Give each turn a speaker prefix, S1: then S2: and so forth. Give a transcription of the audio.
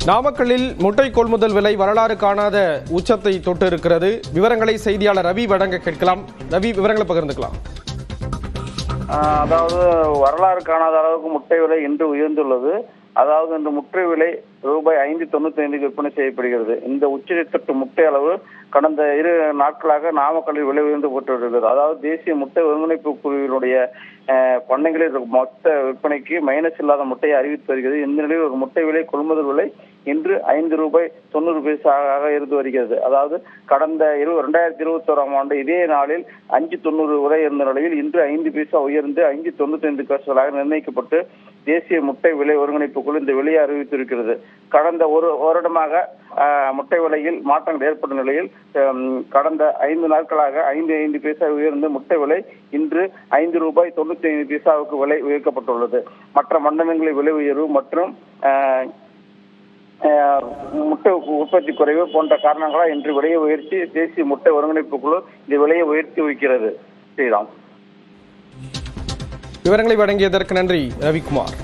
S1: நாமக்கல்லில் முட்டை கொள்முதல் விலை வரலாறு காணாத உச்சத்தை தொட்டு இருக்கிறது. விவரங்களை செய்தியாளர் ரவி வழங்க கேட்கலாம். ரவி, விவரங்களை பகிர்ந்துக்கலாம்.
S2: அதாவது வரலாறு காணாத அளவுக்கு முட்டை விலை இன்று உயர்ந்துள்ளது. அதாவது இன்று முட்டை விலை ரூபாய் 5.95 விற்பனை செய்யப்படுகிறது. இந்த உச்சத்தை தொட்டு முட்டை அளவு கடந்த 2 நாட்களாக நாமக்கல்லில் விலை உயர்ந்து போட்டு வருகிறது. அதாவது தேசிய முட்டை ஒருங்கிணைப்பு குழுவினுடைய பண்ணைகளில் மொத்த விற்பனைக்கு மைனஸ் இல்லாத முட்டையை அறிவித்து வருகிறது. இந்த நிலையில் ஒரு முட்டை விலை கொள்முதல் விலை இன்று ₹5.90 இருந்து வருகிறது. அதாவது கடந்த 2021ஆம் ஆண்டு இதே நாளில் 5.90 விலை இருந்த நிலையில் இன்று 5 பைசா உயர்ந்து 5.95 நிர்ணயிக்கப்பட்டு தேசிய முட்டை விலை ஒருங்கிணைப்பு குழு இந்த விலையை அறிவித்திருக்கிறது. கடந்த ஒரு வருடமாக முட்டை விலையில் மாற்றங்கள் ஏற்படும் நிலையில் கடந்த 5 நாட்களாக 5 பைசா உயர்ந்து முட்டை விலை இன்று ₹5.95 விலை உயர்த்தப்பட்டுள்ளது. மற்ற மண்டலங்களில் விலை உயர்வு மற்றும் முட்டை உற்பத்தி குறைவு போன்ற காரணங்களால் இன்று விலையை உயர்த்தி தேசிய முட்டை ஒருங்கிணைப்பு குழு இந்த விலையை உயர்த்தி வைக்கிறது. ஸ்ரீராம்,
S1: விவரங்களை வழங்கியதற்கு நன்றி ரவிக்குமார்.